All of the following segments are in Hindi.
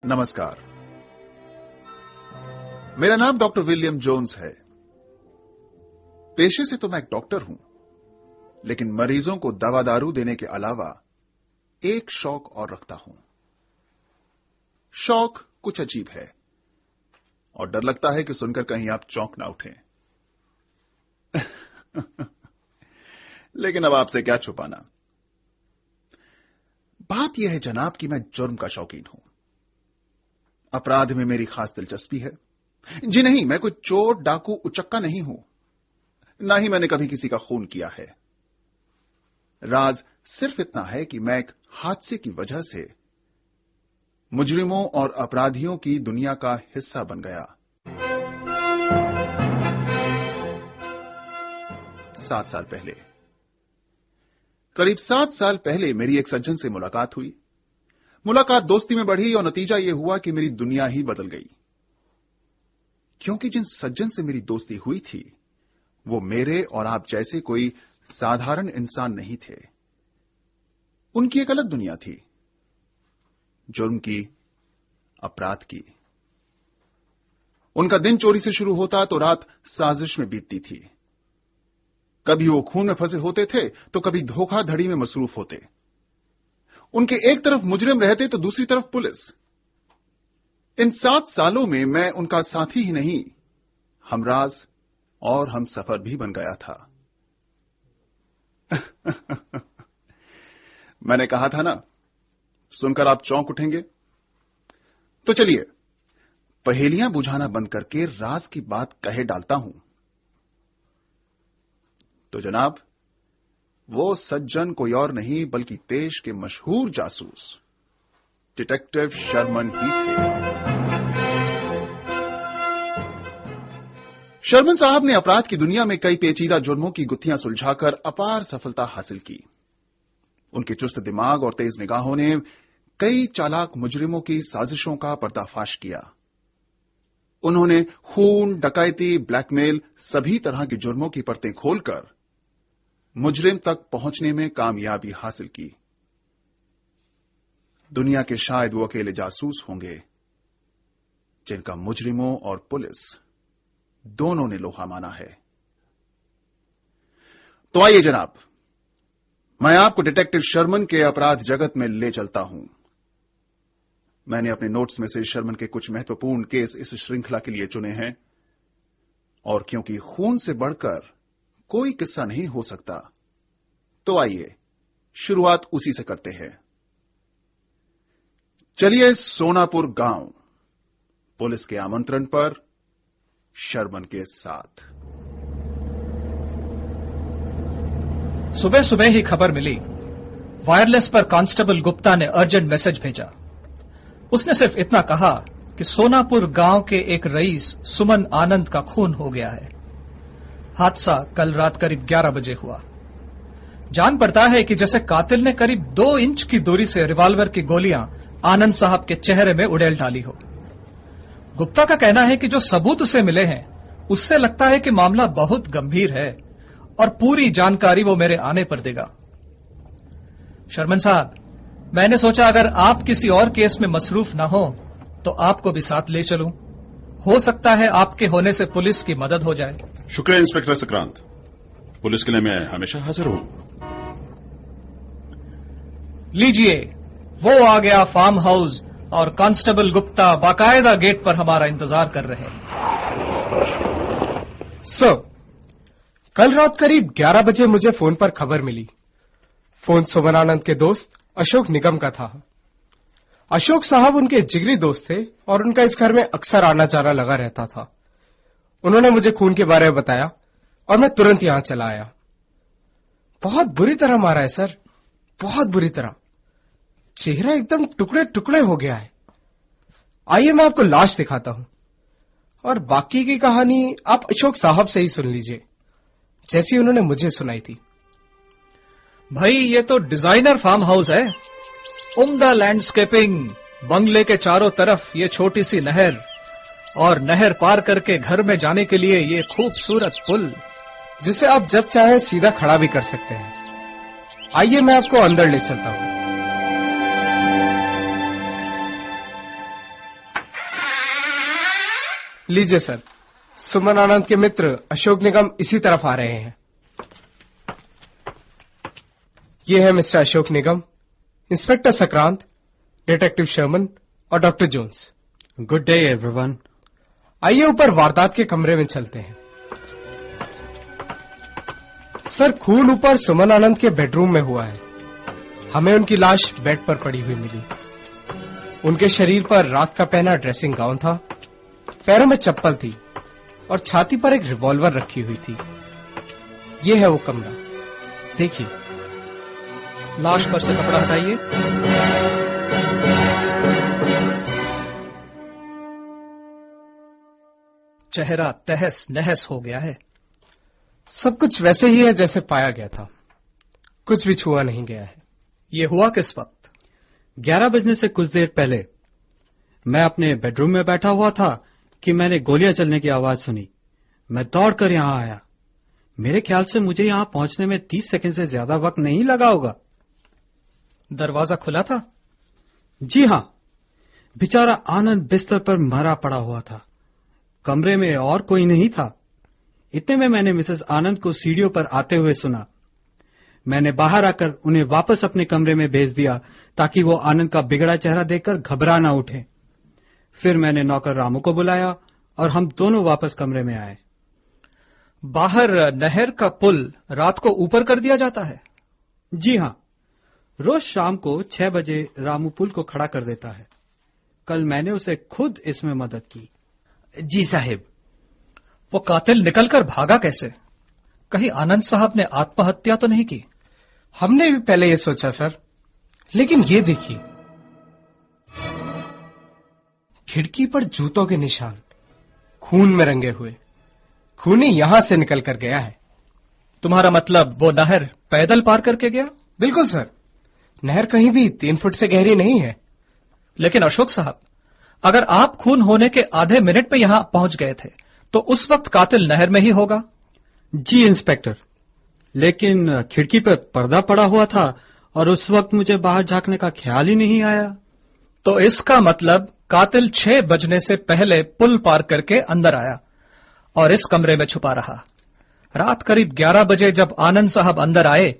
नमस्कार। मेरा नाम डॉक्टर विलियम जोन्स है। पेशे से तो मैं एक डॉक्टर हूं, लेकिन मरीजों को दवा दारू देने के अलावा एक शौक और रखता हूं। शौक कुछ अजीब है और डर लगता है कि सुनकर कहीं आप चौंक ना उठें। लेकिन अब आपसे क्या छुपाना। बात यह है जनाब कि मैं जुर्म का शौकीन हूं। अपराध में मेरी खास दिलचस्पी है। जी नहीं, मैं कोई चोर, डाकू, उचक्का नहीं हूं। ना ही मैंने कभी किसी का खून किया है। राज सिर्फ इतना है कि मैं एक हादसे की वजह से मुजरिमों और अपराधियों की दुनिया का हिस्सा बन गया। 7 साल पहले, करीब 7 साल पहले मेरी एक सज्जन से मुलाकात हुई। मुलाकात दोस्ती में बढ़ी और नतीजा यह हुआ कि मेरी दुनिया ही बदल गई। क्योंकि जिन सज्जन से मेरी दोस्ती हुई थी वो मेरे और आप जैसे कोई साधारण इंसान नहीं थे। उनकी एक अलग दुनिया थी, जुर्म की, अपराध की। उनका दिन चोरी से शुरू होता तो रात साजिश में बीतती थी। कभी वो खून में फंसे होते थे तो कभी धोखाधड़ी में मसरूफ होते। उनके एक तरफ मुजरिम रहते तो दूसरी तरफ पुलिस। इन 7 सालों में मैं उनका साथी ही नहीं, हमराज और हमसफर भी बन गया था। मैंने कहा था ना, सुनकर आप चौंक उठेंगे। तो चलिए पहेलियां बुझाना बंद करके राज की बात कहे डालता हूं। तो जनाब, वो सज्जन कोई और नहीं बल्कि देश के मशहूर जासूस डिटेक्टिव शर्मन ही थे। शर्मन साहब ने अपराध की दुनिया में कई पेचीदा जुर्मों की गुत्थियां सुलझाकर अपार सफलता हासिल की। उनके चुस्त दिमाग और तेज निगाहों ने कई चालाक मुजरिमों की साजिशों का पर्दाफाश किया। उन्होंने खून, डकैती, ब्लैकमेल, सभी तरह के जुर्मों की परतें खोलकर मुजरिम तक पहुंचने में कामयाबी हासिल की। दुनिया के शायद वो अकेले जासूस होंगे जिनका मुजरिमों और पुलिस दोनों ने लोहा माना है। तो आइए जनाब, मैं आपको डिटेक्टिव शर्मन के अपराध जगत में ले चलता हूं। मैंने अपने नोट्स में से शर्मन के कुछ महत्वपूर्ण केस इस श्रृंखला के लिए चुने हैं, और क्योंकि खून से बढ़कर कोई किस्सा नहीं हो सकता, तो आइए शुरुआत उसी से करते हैं। चलिए सोनापुर गांव, पुलिस के आमंत्रण पर शर्मन के साथ। सुबह सुबह ही खबर मिली। वायरलेस पर कांस्टेबल गुप्ता ने अर्जेंट मैसेज भेजा। उसने सिर्फ इतना कहा कि सोनापुर गांव के एक रईस सुमन आनंद का खून हो गया है। हादसा कल रात करीब 11 बजे हुआ। जान पड़ता है कि जैसे कातिल ने करीब 2 इंच की दूरी से रिवॉल्वर की गोलियां आनंद साहब के चेहरे में उड़ेल डाली हो। गुप्ता का कहना है कि जो सबूत उसे मिले हैं उससे लगता है कि मामला बहुत गंभीर है और पूरी जानकारी वो मेरे आने पर देगा। शर्मन साहब, मैंने सोचा अगर आप किसी और केस में मसरूफ ना हो तो आपको भी साथ ले चलूं। हो सकता है आपके होने से पुलिस की मदद हो जाए। शुक्रिया इंस्पेक्टर सक्रांत, पुलिस के लिए मैं हमेशा हाजिर हूं। लीजिए, वो आ गया फार्म हाउस और कांस्टेबल गुप्ता बाकायदा गेट पर हमारा इंतजार कर रहे हैं। सर, कल रात करीब 11 बजे मुझे फोन पर खबर मिली। फोन सुमन आनंद के दोस्त अशोक निगम का था। अशोक साहब उनके जिगरी दोस्त थे और उनका इस घर में अक्सर आना जाना लगा रहता था। उन्होंने मुझे खून के बारे में बताया और मैं तुरंत यहां चला आया। बहुत बुरी तरह मारा है सर, बहुत बुरी तरह। चेहरा एकदम टुकड़े टुकड़े हो गया है। आइए मैं आपको लाश दिखाता हूं और बाकी की कहानी आप अशोक साहब से ही सुन लीजिए, जैसी उन्होंने मुझे सुनाई थी। भाई, ये तो डिजाइनर फार्म हाउस है। उम्दा लैंडस्केपिंग, बंगले के चारों तरफ ये छोटी सी नहर और नहर पार करके घर में जाने के लिए ये खूबसूरत पुल, जिसे आप जब चाहे सीधा खड़ा भी कर सकते हैं। आइए मैं आपको अंदर ले चलता हूं। लीजिए सर, सुमन आनंद के मित्र अशोक निगम इसी तरफ आ रहे हैं। ये है mister Ashok Nigam, inspector Sakrant, detective Sharman और doctor Jones. Good day everyone. आइए ऊपर वारदात के कमरे में चलते हैं। सर, खून ऊपर सुमन आनंद के बेडरूम में हुआ है। हमें उनकी लाश बेड पर पड़ी हुई मिली। उनके शरीर पर रात का पहना ड्रेसिंग गाउन था, पैरों में चप्पल थी और छाती पर एक रिवॉल्वर रखी हुई थी। यह है वो कमरा, देखिए। लाश पर से कपड़ा हटाइए। चेहरा तहस नहस हो गया है। सब कुछ वैसे ही है जैसे पाया गया था, कुछ भी छुआ नहीं गया है। ये हुआ किस वक्त? 11 बजने से कुछ देर पहले। मैं अपने बेडरूम में बैठा हुआ था कि मैंने गोलियां चलने की आवाज सुनी। मैं दौड़कर यहां आया। मेरे ख्याल से मुझे यहां पहुंचने में 30 सेकंड से ज्यादा वक्त नहीं लगा होगा। दरवाजा खुला था? जी हां। बेचारा आनंद बिस्तर पर मरा पड़ा हुआ था। कमरे में और कोई नहीं था। इतने में मैंने मिसेस आनंद को सीढ़ियों पर आते हुए सुना। मैंने बाहर आकर उन्हें वापस अपने कमरे में भेज दिया ताकि वो आनंद का बिगड़ा चेहरा देखकर घबरा ना उठे। फिर मैंने नौकर रामू को बुलाया और हम दोनों वापस कमरे में आए। बाहर नहर का पुल रात को ऊपर कर दिया जाता है? जी हां, रोज शाम को 6 बजे रामू पुल को खड़ा कर देता है। कल मैंने उसे खुद इसमें मदद की। जी साहिब। वो कातिल निकलकर भागा कैसे? कहीं आनंद साहब ने आत्महत्या तो नहीं की? हमने भी पहले ये सोचा सर, लेकिन ये देखिए, खिड़की पर जूतों के निशान, खून में रंगे हुए। खूनी यहां से निकल कर गया है। तुम्हारा मतलब वो नहर पैदल पार करके गया? बिल्कुल सर, नहर कहीं भी 3 फुट से गहरी नहीं है। लेकिन अशोक साहब, अगर आप खून होने के आधे मिनट में यहां पहुंच गए थे तो उस वक्त कातिल नहर में ही होगा। जी इंस्पेक्टर, लेकिन खिड़की पर पर्दा पड़ा हुआ था और उस वक्त मुझे बाहर झांकने का ख्याल ही नहीं आया। तो इसका मतलब कातिल 6 बजने से पहले पुल पार करके अंदर आया और इस कमरे में छुपा रहा। रात करीब 11 बजे जब आनंद साहब अंदर आए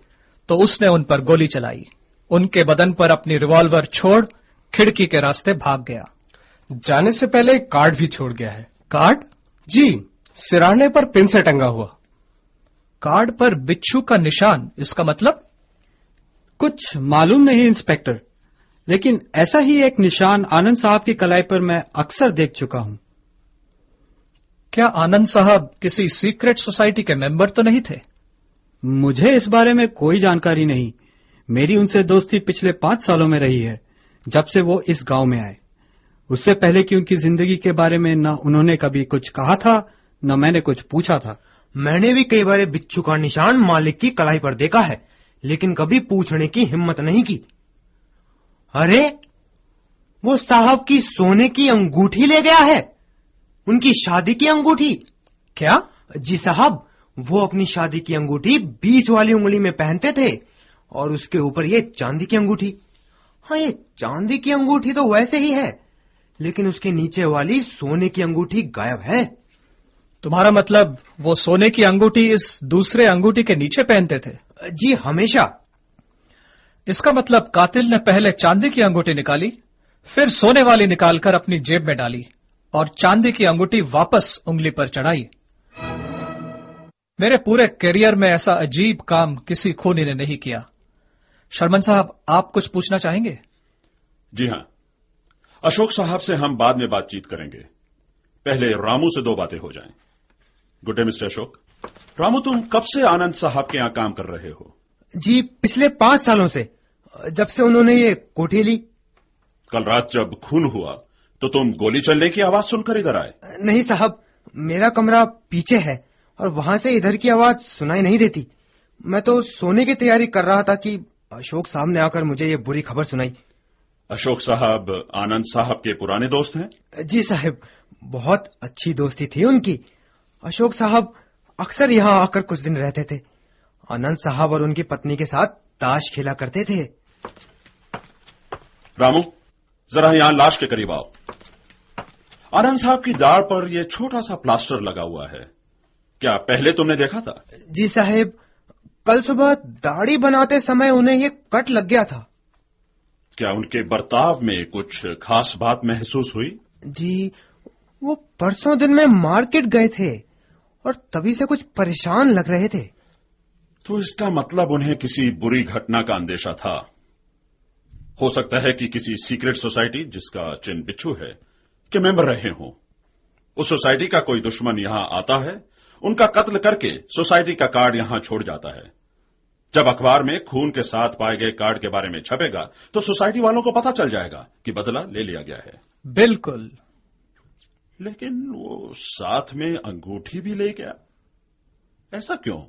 तो उसने उन पर गोली चलाई। उनके बदन पर अपनी रिवॉल्वर छोड़ खिड़की के रास्ते भाग गया। जाने से पहले एक कार्ड भी छोड़ गया है। कार्ड? जी, सिराने पर पिन से टंगा हुआ। कार्ड पर बिच्छू का निशान, इसका मतलब? कुछ मालूम नहीं इंस्पेक्टर, लेकिन ऐसा ही एक निशान आनंद साहब की कलाई पर मैं अक्सर देख चुका हूं। क्या आनंद साहब किसी सीक्रेट सोसाइटी के मेंबर तो नहीं थे? मुझे इस बारे में कोई जानकारी नहीं। मेरी उनसे दोस्ती पिछले 5 सालों में रही है, जब से वो इस गांव में आए। उससे पहले की उनकी जिंदगी के बारे में न उन्होंने कभी कुछ कहा था, न मैंने कुछ पूछा था। मैंने भी कई बार बिच्छू का निशान मालिक की कलाई पर देखा है, लेकिन कभी पूछने की हिम्मत नहीं की। अरे, वो साहब की सोने की अंगूठी ले गया है, उनकी शादी की अंगूठी। क्या? जी साहब, वो अपनी शादी की अंगूठी बीच वाली उंगली में पहनते थे और उसके ऊपर ये चांदी की अंगूठी। हाँ, ये चांदी की अंगूठी तो वैसे ही है, लेकिन उसके नीचे वाली सोने की अंगूठी गायब है। तुम्हारा मतलब वो सोने की अंगूठी इस दूसरे अंगूठी के नीचे पहनते थे? जी, हमेशा। इसका मतलब कातिल ने पहले चांदी की अंगूठी निकाली, फिर सोने वाली निकालकर अपनी जेब में डाली और चांदी की अंगूठी वापस उंगली पर चढ़ाई। मेरे पूरे करियर में ऐसा अजीब काम किसी खूनी ने नहीं किया। शर्मन साहब, आप कुछ पूछना चाहेंगे? जी हां, अशोक साहब से हम बाद में बातचीत करेंगे। पहले रामू से 2 बातें हो जाएं। Good day mister Ashok. Ramu, तुम कब से आनंद साहब के यहां काम कर रहे हो? जी, पिछले 5 सालों से, जब से उन्होंने ये कोठी ली। कल रात जब खून हुआ तो तुम गोली चलने की आवाज सुनकर इधर आए? नहीं साहब, मेरा कमरा पीछे है और वहां से इधर की आवाज सुनाई नहीं देती। मैं तो सोने की तैयारी कर रहा था कि अशोक साहब ने आकर मुझे ये बुरी खबर सुनाई। अशोक साहब आनंद साहब के पुराने दोस्त हैं? जी साहब, बहुत अच्छी दोस्ती थी उनकी। अशोक साहब अक्सर यहाँ आकर कुछ दिन रहते थे। आनंद साहब और उनकी पत्नी के साथ ताश खेला करते थे। रामू, जरा यहां लाश के करीब आओ। आनंद साहब की दाढ़ पर यह छोटा सा प्लास्टर लगा हुआ है, क्या पहले तुमने देखा था? जी साहब, कल सुबह दाढ़ी बनाते समय उन्हें ये कट लग गया था। क्या उनके बर्ताव में कुछ खास बात महसूस हुई? जी, वो परसों दिन में मार्केट गए थे और तभी से कुछ परेशान लग रहे थे। तो इसका मतलब उन्हें किसी बुरी घटना का अंदेशा था। हो सकता है कि किसी सीक्रेट सोसाइटी, जिसका चिन्ह बिच्छू है, के मेंबर रहे हों। उस सोसाइटी का कोई दुश्मन यहां आता है, उनका कत्ल करके सोसाइटी का कार्ड यहां छोड़ जाता है। जब अखबार में खून के साथ पाए गए कार्ड के बारे में छपेगा तो सोसाइटी वालों को पता चल जाएगा कि बदला ले लिया गया है। बिल्कुल। लेकिन वो साथ में अंगूठी भी ले गया, ऐसा क्यों?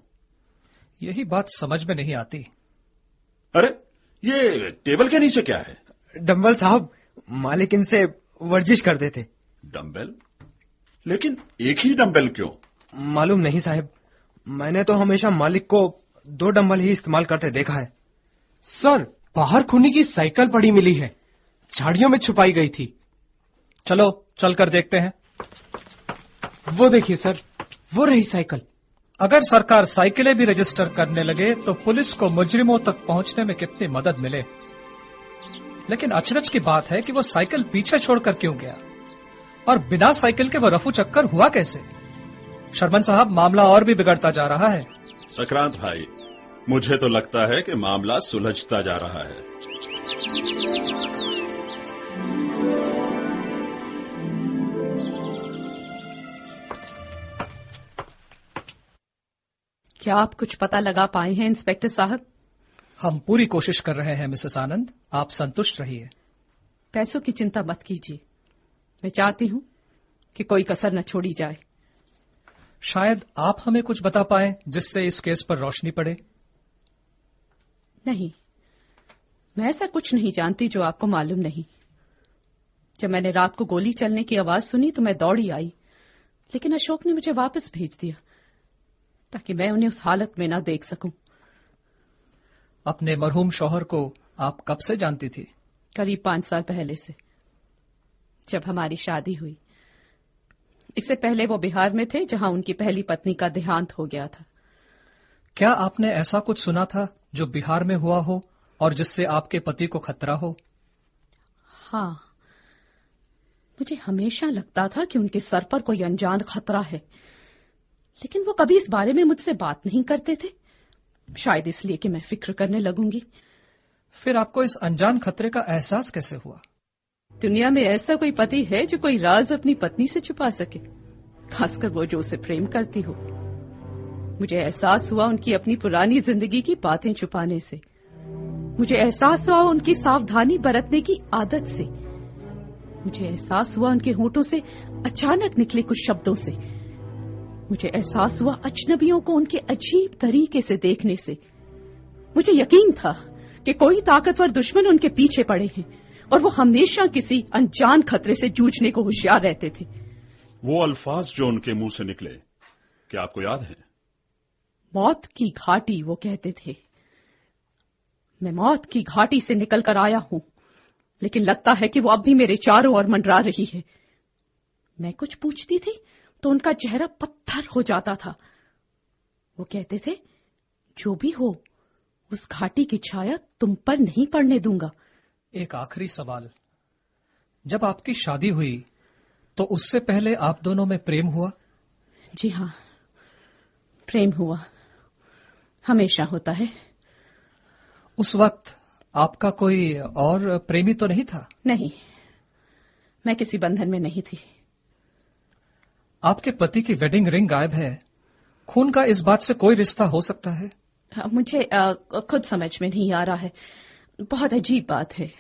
यही बात समझ में नहीं आती। अरे, ये टेबल के नीचे क्या है? डंबल साहब, मालिक इनसे वर्जिश करते थे। डंबल? लेकिन एक ही डंबल क्यों? मालूम नहीं साहब, मैंने तो हमेशा मालिक को 2 डंबल ही इस्तेमाल करते देखा है। सर, बाहर खूनी की साइकिल पड़ी मिली है, झाड़ियों में छुपाई गई थी। चलो चलकर देखते हैं। वो देखिए सर, वो रही साइकिल। अगर सरकार साइकिलें भी रजिस्टर करने लगे तो पुलिस को मुजरिमों तक पहुंचने में कितनी मदद मिले। लेकिन अचरज की बात है कि वो साइकिल पीछे छोड़कर क्यों गया, और बिना साइकिल के वो रफू चक्कर हुआ कैसे? शर्मन साहब, मामला और भी बिगड़ता जा रहा है। सक्रांत भाई, मुझे तो लगता है कि मामला सुलझता जा रहा है। क्या आप कुछ पता लगा पाए हैं इंस्पेक्टर साहब? हम पूरी कोशिश कर रहे हैं मिसेस आनंद, आप संतुष्ट रहिए। पैसों की चिंता मत कीजिए, मैं चाहती हूं कि कोई कसर न छोड़ी जाए। शायद आप हमें कुछ बता पाएं जिससे इस केस पर रोशनी पड़े। नहीं, मैं ऐसा कुछ नहीं जानती जो आपको मालूम नहीं। जब मैंने रात को गोली चलने की आवाज सुनी तो मैं दौड़ी आई, लेकिन अशोक ने मुझे वापस भेज दिया ताकि मैं उन्हें उस हालत में ना देख सकूं। अपने मरहूम शौहर को आप कब से जानती थी? करीब 5 साल पहले से, जब हमारी शादी हुई। इससे पहले वो बिहार में थे, जहां उनकी पहली पत्नी का देहांत हो गया था। क्या आपने ऐसा कुछ सुना था जो बिहार में हुआ हो और जिससे आपके पति को खतरा हो? हाँ, मुझे हमेशा लगता था कि उनके सर पर कोई अनजान खतरा है, लेकिन वो कभी इस बारे में मुझसे बात नहीं करते थे। शायद इसलिए कि मैं फिक्र करने लगूंगी। फिर आपको इस अनजान खतरे का एहसास कैसे हुआ? दुनिया में ऐसा कोई पति है जो कोई राज अपनी पत्नी से छुपा सके, खासकर वो जो उसे प्रेम करती हो। मुझे एहसास हुआ उनकी अपनी पुरानी जिंदगी की बातें छुपाने से। मुझे एहसास हुआ उनकी सावधानी बरतने की आदत से। मुझे एहसास हुआ उनके होठों से अचानक निकले कुछ शब्दों से। मुझे एहसास हुआ अजनबियों को उनके अजीब तरीके से देखने से। मुझे यकीन था कि कोई ताकतवर दुश्मन उनके पीछे पड़े हैं और वो हमेशा किसी अनजान खतरे से जूझने को होशियार रहते थे। वो अल्फाज जो उनके मुंह से निकले, क्या आपको याद है? मौत की घाटी, वो कहते थे। मैं मौत की घाटी से निकल कर आया हूं, लेकिन लगता है कि वो अब भी मेरे चारों ओर मंडरा रही है। मैं कुछ पूछती थी तो उनका चेहरा पत्थर हो जाता था। वो कहते थे, जो भी हो, उस घाटी की छाया तुम पर नहीं पड़ने दूंगा। एक आखिरी सवाल, जब आपकी शादी हुई तो उससे पहले आप दोनों में प्रेम हुआ? जी हां, प्रेम हुआ, हमेशा होता है। उस वक्त आपका कोई और प्रेमी तो नहीं था? नहीं, मैं किसी बंधन में नहीं थी। आपके पति की वेडिंग रिंग गायब है, खून का इस बात से कोई रिश्ता हो सकता है? मुझे खुद समझ में नहीं आ रहा है, बहुत अजीब बात है।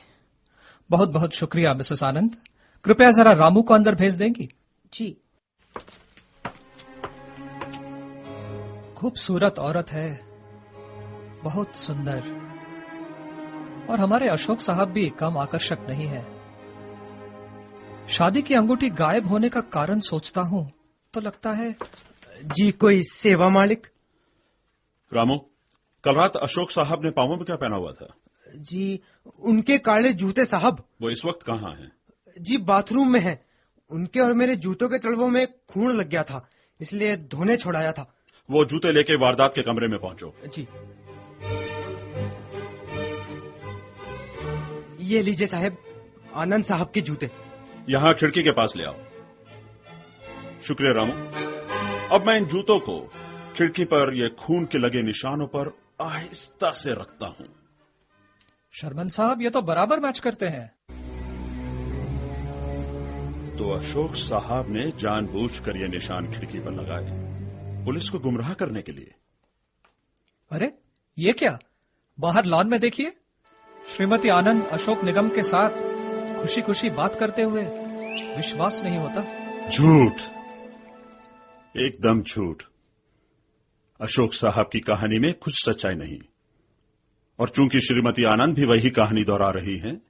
बहुत बहुत शुक्रिया मिसेस आनंद, कृपया जरा रामू को अंदर भेज देंगी? जी। खूबसूरत औरत है, बहुत सुंदर, और हमारे अशोक साहब भी कम आकर्षक नहीं है। शादी की अंगूठी गायब होने का कारण सोचता हूं तो लगता है जी कोई सेवा मालिक। रामू, कल रात अशोक साहब ने पांवों में क्या पहना हुआ था? जी उनके काले जूते साहब। वो इस वक्त कहाँ हैं? जी बाथरूम में है, उनके और मेरे जूतों के तलवों में खून लग गया था, इसलिए धोने छोड़ाया था। वो जूते लेके वारदात के कमरे में पहुंचो। जी। ये लीजिए साहब, आनंद साहब के जूते। यहां खिड़की के पास ले आओ। शुक्रिया रामू। अब मैं इन जूतों को खिड़की पर ये खून के लगे निशानों पर आहिस्ता से रखता हूं। शर्मन साहब, ये तो बराबर मैच करते हैं। तो अशोक साहब ने जानबूझकर ये निशान खिड़की पर लगाए, पुलिस को गुमराह करने के लिए। अरे ये क्या, बाहर लॉन में देखिए, श्रीमती आनंद अशोक निगम के साथ खुशी खुशी बात करते हुए। विश्वास नहीं होता। झूठ, एकदम झूठ। अशोक साहब की कहानी में कुछ सच्चाई नहीं, और चूंकि श्रीमती आनंद भी वही कहानी दोहरा रही हैं,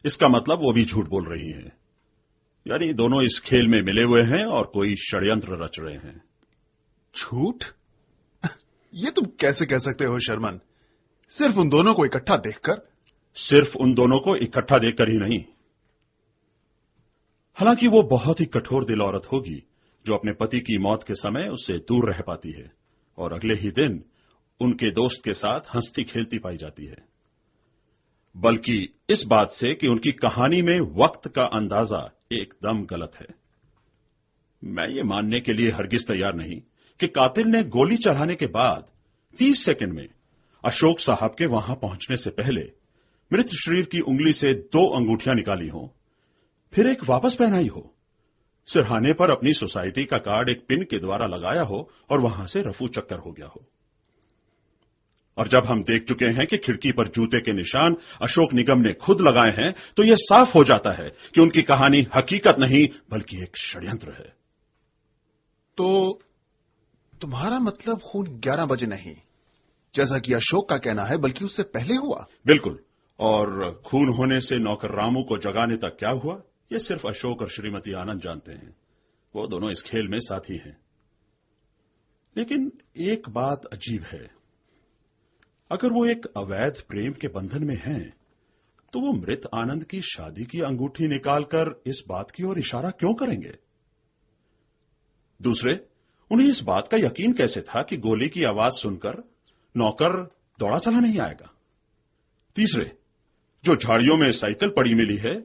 इसका मतलब वो भी झूठ बोल रही हैं। यानी दोनों इस खेल में मिले हुए हैं और कोई षड्यंत्र रच रहे हैं। झूठ? ये तुम कैसे कह सकते हो शर्मन? सिर्फ उन दोनों को इकट्ठा देखकर? सिर्फ उन दोनों को इकट्ठा देखकर ही नहीं। हालांकि वो बहुत ही कठोर दिल औरत होगी जो अपने पति की मौत के समय उससे दूर रह पाती है और अगले ही दिन उनके दोस्त के साथ हंसती खेलती पाई जाती है, बल्कि इस बात से कि उनकी कहानी में वक्त का अंदाजा एकदम गलत है। मैं ये मानने के लिए हरगिज तैयार नहीं कि कातिल ने गोली चलाने के बाद 30 सेकंड में अशोक साहब के वहां पहुंचने से पहले मृत शरीर की उंगली से 2 अंगूठियां निकाली हो, फिर एक वापस पहनाई हो, सिरहाने पर अपनी सोसाइटी का कार्ड एक पिन के द्वारा लगाया हो और वहां से रफू चक्कर हो गया हो। और जब हम देख चुके हैं कि खिड़की पर जूते के निशान अशोक निगम ने खुद लगाए हैं, तो यह साफ हो जाता है कि उनकी कहानी हकीकत नहीं बल्कि एक षड्यंत्र है। तो तुम्हारा मतलब खून 11 बजे नहीं, जैसा कि अशोक का कहना है, बल्कि उससे पहले हुआ? बिल्कुल। और खून होने से नौकर रामू को जगाने तक क्या हुआ, यह सिर्फ अशोक और श्रीमती आनंद जानते हैं। वो दोनों इस खेल में साथी हैं। लेकिन एक बात अजीब है, अगर वो एक अवैध प्रेम के बंधन में हैं, तो वो मृत आनंद की शादी की अंगूठी निकालकर इस बात की ओर इशारा क्यों करेंगे? दूसरे, उन्हें इस बात का यकीन कैसे था कि गोली की आवाज सुनकर नौकर दौड़ा चला नहीं आएगा? तीसरे, जो झाड़ियों में साइकिल पड़ी मिली है,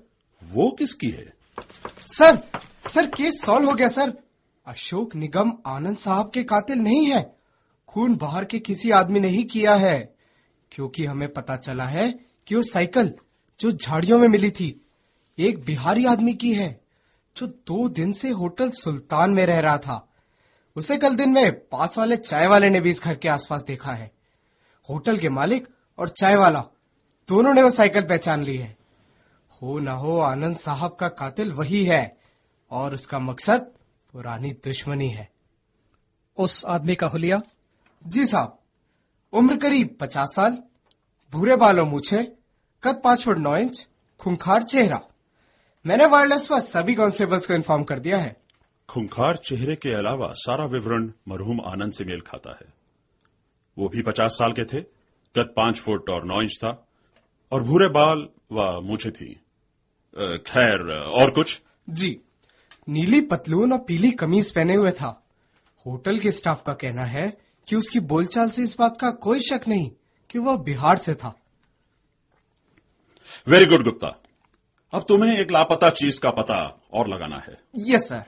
वो किसकी है? सर केस सॉल्व हो गया सर। अशोक निगम आनंद साहब के कातिल नहीं है। खून बाहर के किसी आदमी ने ही किया है, क्योंकि हमें पता चला है कि वो साइकिल जो झाड़ियों में मिली थी एक बिहारी आदमी की है, जो 2 दिन से होटल सुल्तान में रह रहा था। उसे कल दिन में पास वाले चाय वाले ने भी इस घर के आसपास देखा है। होटल के मालिक और चाय वाला दोनों ने वो साइकिल पहचान ली है। हो ना हो आनंद साहब का कातिल वही है, और उसका मकसद पुरानी दुश्मनी है। उस आदमी का हुलिया? जी साहब, उम्र करीब 50 साल, भूरे बालों मूछे, कद 5 फुट 9 इंच, खूंखार चेहरा। मैंने वायरलेस पर सभी कांस्टेबल्स को इन्फॉर्म कर दिया है। खूंखार चेहरे के अलावा सारा विवरण मरहूम आनंद से मेल खाता है। वो भी 50 साल के थे, कद 5 फुट और 9 इंच था, और भूरे बाल व मूछे थी। खैर, और कुछ? जी, नीली पतलून और पीली कमीज पहने हुए था। होटल के स्टाफ का कहना है कि उसकी बोलचाल से इस बात का कोई शक नहीं कि वह बिहार से था। वेरी गुड गुप्ता, अब तुम्हें एक लापता चीज का पता और लगाना है। Yes sir.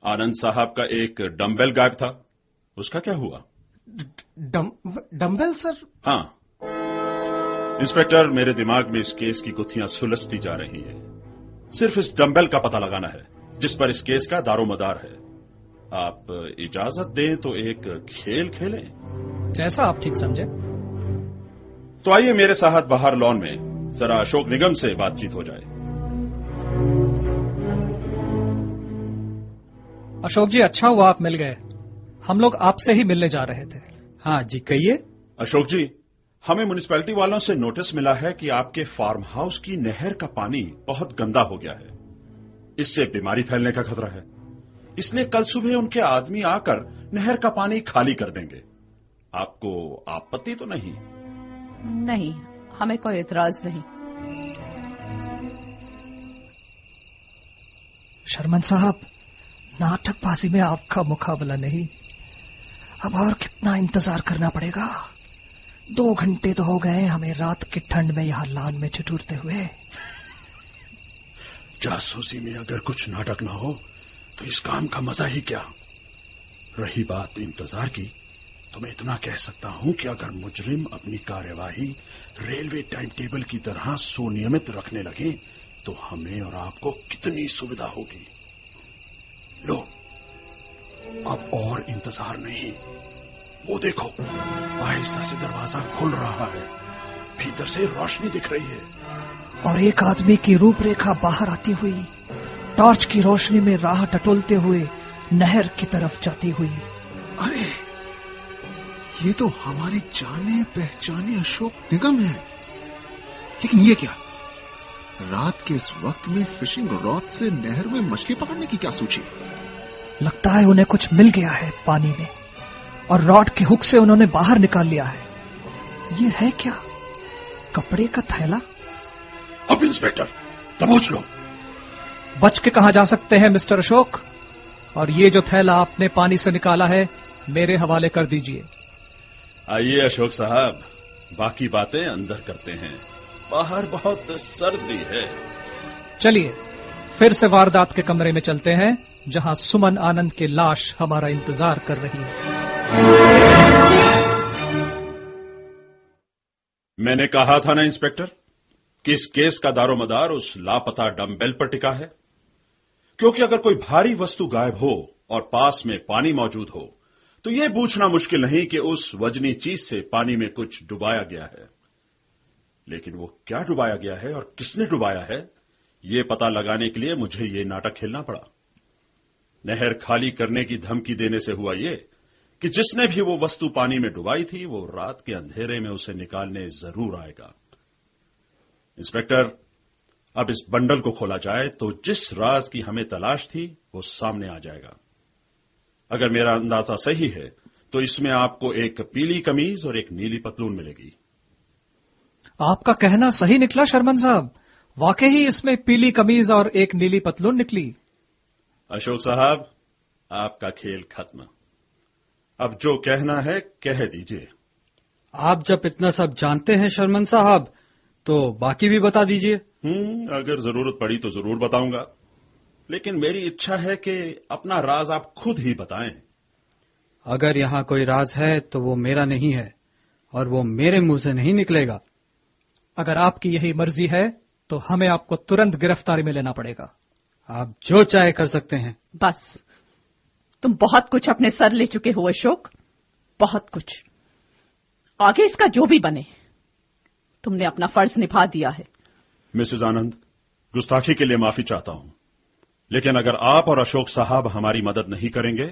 आनंद साहब का एक डंबेल गायब था, उसका क्या हुआ? Dumbbell sir? हाँ इंस्पेक्टर, मेरे दिमाग में इस केस की गुत्थियां सुलझती जा रही हैं। सिर्फ इस डंबेल का पता लगाना है जिस पर इस केस का दारोमदार है। आप इजाजत दें तो एक खेल खेलें? जैसा आप ठीक समझे। तो आइए मेरे साथ बाहर लॉन में जरा अशोक निगम से बातचीत हो जाए। अशोक जी, अच्छा हुआ आप मिल गए। हम लोग आपसे ही मिलने जा रहे थे। हाँ जी, कहिए। अशोक जी, हमें म्युनिसिपैलिटी वालों से नोटिस मिला है कि आपके फार्म हाउस की नहर का पानी बहुत गंदा हो गया है। इससे बीमारी फैलने का खतरा है, इसलिए कल सुबह उनके आदमी आकर नहर का पानी खाली कर देंगे। आपको आपत्ति तो नहीं? नहीं, हमें कोई एतराज नहीं। शर्मन साहब, नाटकबाजी में आपका मुकाबला नहीं। अब और कितना इंतजार करना पड़ेगा? 2 घंटे तो हो गए हमें रात की ठंड में यहाँ लान में ठिठुरते हुए। जासूसी में अगर कुछ नाटक ना हो तो इस काम का मजा ही क्या। रही बात इंतजार की, तो मैं इतना कह सकता हूं कि अगर मुजरिम अपनी कार्यवाही रेलवे टाइम टेबल की तरह सुनियमित रखने लगे तो हमें और आपको कितनी सुविधा होगी। लो, अब और इंतजार नहीं। वो देखो, आहिस्ता से दरवाजा खुल रहा है, भीतर से रोशनी दिख रही है और एक आदमी की रूपरेखा बाहर आती हुई, टॉर्च की रोशनी में राह टटोलते हुए नहर की तरफ जाती हुई। अरे, ये तो हमारे जाने पहचाने अशोक निगम है। लेकिन ये क्या? रात के इस वक्त में फिशिंग रॉड से नहर में मछली पकड़ने की क्या सूची? लगता है उन्हें कुछ मिल गया है पानी में और रॉड के हुक से उन्होंने बाहर निकाल लिया है। ये है क्या? कपड़े का थैला? अब इंस्पेक्टर दबोच लो। बच के कहां जा सकते हैं मिस्टर अशोक? और ये जो थैला आपने पानी से निकाला है मेरे हवाले कर दीजिए। आइए अशोक साहब, बाकी बातें अंदर करते हैं, बाहर बहुत सर्दी है। चलिए फिर से वारदात के कमरे में चलते हैं जहां सुमन आनंद की लाश हमारा इंतजार कर रही है। मैंने कहा था ना इंस्पेक्टर कि इस केस का दारोमदार उस लापता डंबेल पर टिका है। क्योंकि अगर कोई भारी वस्तु गायब हो और पास में पानी मौजूद हो तो यह पूछना मुश्किल नहीं कि उस वजनी चीज से पानी में कुछ डुबाया गया है। लेकिन वो क्या डुबाया गया है और किसने डुबाया है, यह पता लगाने के लिए मुझे ये नाटक खेलना पड़ा। नहर खाली करने की धमकी देने से हुआ ये कि जिसने भी वो वस्तु पानी में डुबाई थी वो रात के अंधेरे में उसे निकालने जरूर आएगा। इंस्पेक्टर, अब इस बंडल को खोला जाए तो जिस राज की हमें तलाश थी वो सामने आ जाएगा। अगर मेरा अंदाजा सही है तो इसमें आपको एक पीली कमीज और एक नीली पतलून मिलेगी। आपका कहना सही निकला शर्मन साहब, वाकई ही इसमें पीली कमीज और एक नीली पतलून निकली। अशोक साहब, आपका खेल खत्म। अब जो कहना है कह दीजिए। आप जब इतना सब जानते हैं शर्मन साहब तो बाकी भी बता दीजिए। अगर जरूरत पड़ी तो जरूर बताऊंगा, लेकिन मेरी इच्छा है कि अपना राज आप खुद ही बताएं। अगर यहाँ कोई राज है तो वो मेरा नहीं है और वो मेरे मुंह से नहीं निकलेगा। अगर आपकी यही मर्जी है तो हमें आपको तुरंत गिरफ्तारी में लेना पड़ेगा। आप जो चाहे कर सकते हैं। बस, तुम बहुत कुछ अपने सर ले चुके हो अशोक, बहुत कुछ। आगे इसका जो भी बने, तुमने अपना फर्ज निभा दिया है। मिसेज आनंद, गुस्ताखी के लिए माफी चाहता हूं, लेकिन अगर आप और अशोक साहब हमारी मदद नहीं करेंगे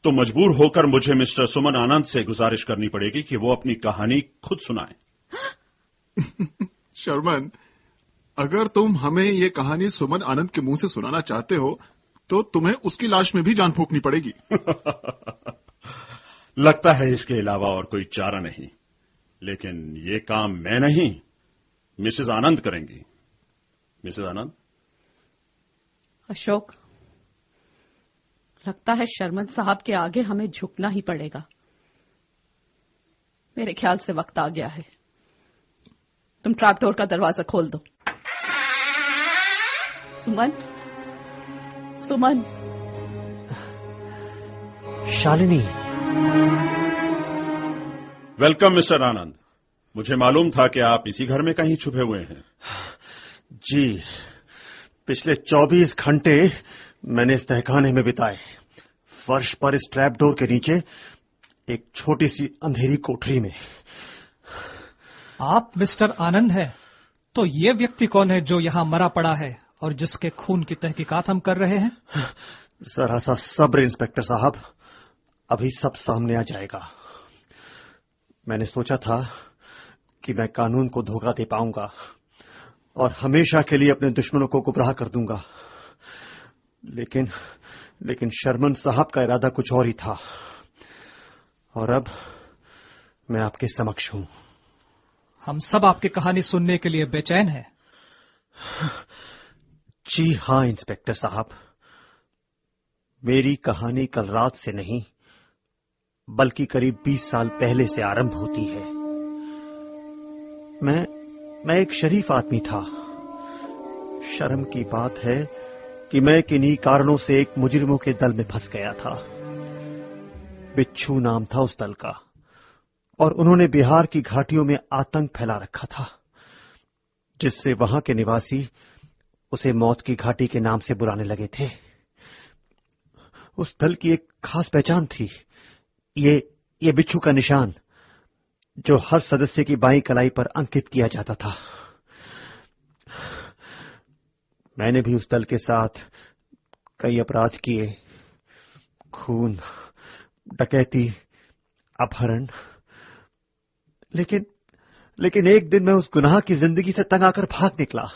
तो मजबूर होकर मुझे मिस्टर सुमन आनंद से गुजारिश करनी पड़ेगी कि वो अपनी कहानी खुद सुनाएं। शर्मन, अगर तुम हमें ये कहानी सुमन आनंद के मुंह से सुनाना चाहते हो तो तुम्हें उसकी लाश में भी जान फूंकनी पड़ेगी। लगता है इसके अलावा और कोई चारा नहीं, लेकिन ये काम मैं नहीं, मिसेज आनंद करेंगी। मिसेज आनंद। अशोक, लगता है शर्मन साहब के आगे हमें झुकना ही पड़ेगा। मेरे ख्याल से वक्त आ गया है। तुम ट्रैपडोर का दरवाजा खोल दो। सुमन, सुमन। शालिनी। वेलकम मिस्टर आनंद। मुझे मालूम था कि आप इसी घर में कहीं छुपे हुए हैं। जी, पिछले 24 घंटे मैंने इस तहखाने में बिताए। फर्श पर इस ट्रैप डोर के नीचे एक छोटी सी अंधेरी कोठरी में। आप मिस्टर आनंद हैं, तो ये व्यक्ति कौन है जो यहाँ मरा पड़ा है और जिसके खून की तहकीकात हम कर रहे हैं? जरा सा सब्र इंस्पेक्टर साहब, अभी सब सामने आ जाएगा। मैंने सोचा था कि मैं कानून को धोखा दे पाऊंगा और हमेशा के लिए अपने दुश्मनों को गुमराह कर दूंगा, लेकिन शर्मन साहब का इरादा कुछ और ही था। और अब मैं आपके समक्ष हूं। हम सब आपकी कहानी सुनने के लिए बेचैन हैं। जी हां इंस्पेक्टर साहब, मेरी कहानी कल रात से नहीं बल्कि करीब 20 साल पहले से आरंभ होती है। मैं एक शरीफ आदमी था। शर्म की बात है कि मैं किन्हीं कारणों से एक मुजरिमों के दल में फंस गया था। बिच्छू नाम था उस दल का, और उन्होंने बिहार की घाटियों में आतंक फैला रखा था, जिससे वहां के निवासी उसे मौत की घाटी के नाम से बुलाने लगे थे। उस दल की एक खास पहचान थी, ये बिच्छू का निशान, जो हर सदस्य की बाईं कलाई पर अंकित किया जाता था। मैंने भी उस दल के साथ कई अपराध किए, खून, डकैती, अपहरण। लेकिन एक दिन मैं उस गुनाह की जिंदगी से तंग आकर भाग निकला।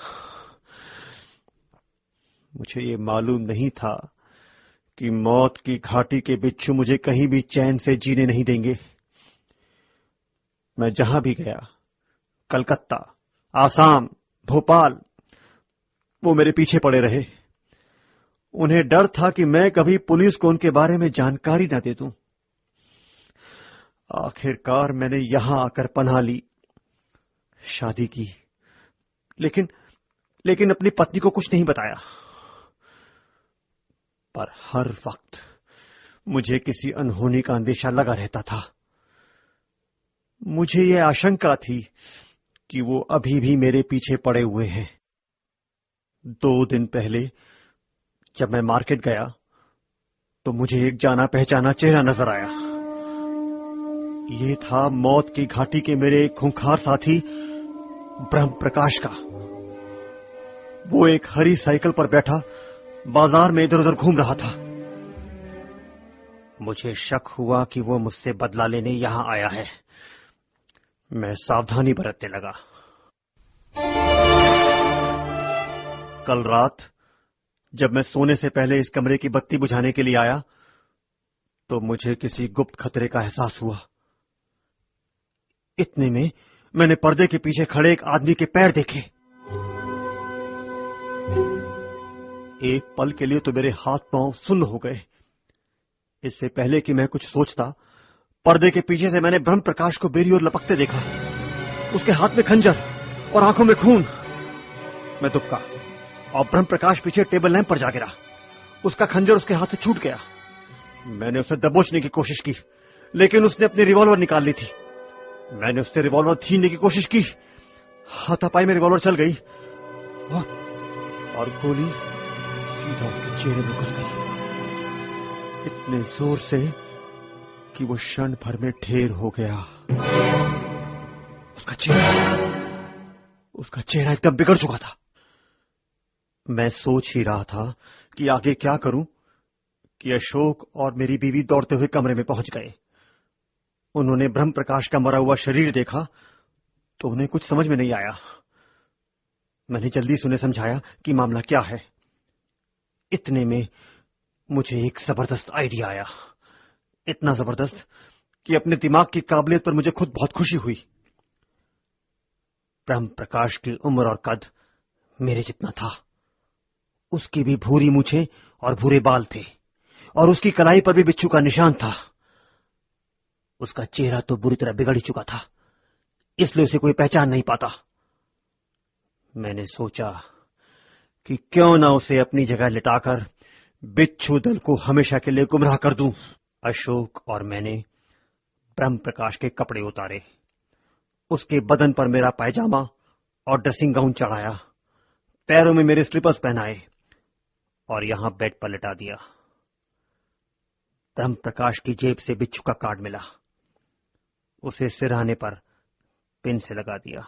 मुझे ये मालूम नहीं था कि मौत की घाटी के बिच्छू मुझे कहीं भी चैन से जीने नहीं देंगे। मैं जहां भी गया, कलकत्ता, आसाम, भोपाल, वो मेरे पीछे पड़े रहे। उन्हें डर था कि मैं कभी पुलिस को उनके बारे में जानकारी न दे दूं। आखिरकार मैंने यहां आकर पनाह ली, शादी की, लेकिन अपनी पत्नी को कुछ नहीं बताया। पर हर वक्त मुझे किसी अनहोनी का अंदेशा लगा रहता था। मुझे यह आशंका थी कि वो अभी भी मेरे पीछे पड़े हुए हैं। 2 दिन पहले जब मैं मार्केट गया तो मुझे एक जाना पहचाना चेहरा नजर आया। ये था मौत की घाटी के मेरे खूंखार साथी ब्रह्म प्रकाश का। वो एक हरी साइकिल पर बैठा बाजार में इधर उधर घूम रहा था। मुझे शक हुआ कि वो मुझसे बदला लेने यहां आया है। मैं सावधानी बरतने लगा। कल रात जब मैं सोने से पहले इस कमरे की बत्ती बुझाने के लिए आया तो मुझे किसी गुप्त खतरे का एहसास हुआ। इतने में मैंने पर्दे के पीछे खड़े एक आदमी के पैर देखे। एक पल के लिए तो मेरे हाथ पांव सुन्न हो गए। इससे पहले कि मैं कुछ सोचता, पर्दे के पीछे से मैंने ब्रह्म प्रकाश को मेरी ओर लपकते देखा। उसके हाथ में खंजर और आंखों में खून। मैं दुबका और ब्रह्म प्रकाश पीछे टेबल लैंप पर जा गिरा। उसका खंजर उसके हाथ से छूट गया। मैंने उसे दबोचने की कोशिश की, लेकिन उसने अपनी रिवॉल्वर निकाल ली थी। मैंने उससे रिवॉल्वर छीनने की कोशिश की। हाथापाई में रिवॉल्वर चल गई और गोली सीधा उसके चेहरे में घुस गई, इतने जोर से कि वो क्षण भर में ढेर हो गया। उसका चेहरा एकदम बिगड़ चुका था। मैं सोच ही रहा था कि आगे क्या करूं कि अशोक और मेरी बीवी दौड़ते हुए कमरे में पहुंच गए। उन्होंने ब्रह्म प्रकाश का मरा हुआ शरीर देखा तो उन्हें कुछ समझ में नहीं आया। मैंने जल्दी से उन्हें समझाया कि मामला क्या है। इतने में मुझे एक जबरदस्त आइडिया आया, इतना जबरदस्त कि अपने दिमाग की काबिलियत पर मुझे खुद बहुत खुशी हुई। ब्रह्म प्रकाश की उम्र और कद मेरे जितना था। उसकी भी भूरी मूछें और भूरे बाल थे, और उसकी कलाई पर भी बिच्छू का निशान था। उसका चेहरा तो बुरी तरह बिगड़ ही चुका था, इसलिए उसे कोई पहचान नहीं पाता। मैंने सोचा कि क्यों ना उसे अपनी जगह लिटाकर बिच्छू दल को हमेशा के लिए गुमराह कर दूं। अशोक और मैंने ब्रह्म प्रकाश के कपड़े उतारे, उसके बदन पर मेरा पायजामा और ड्रेसिंग गाउन चढ़ाया, पैरों में मेरे स्लीपर्स पहनाए और यहां बेड पर लिटा दिया। ब्रह्म प्रकाश की जेब से बिच्छू का कार्ड मिला, उसे सिरहाने पर पिन से लगा दिया।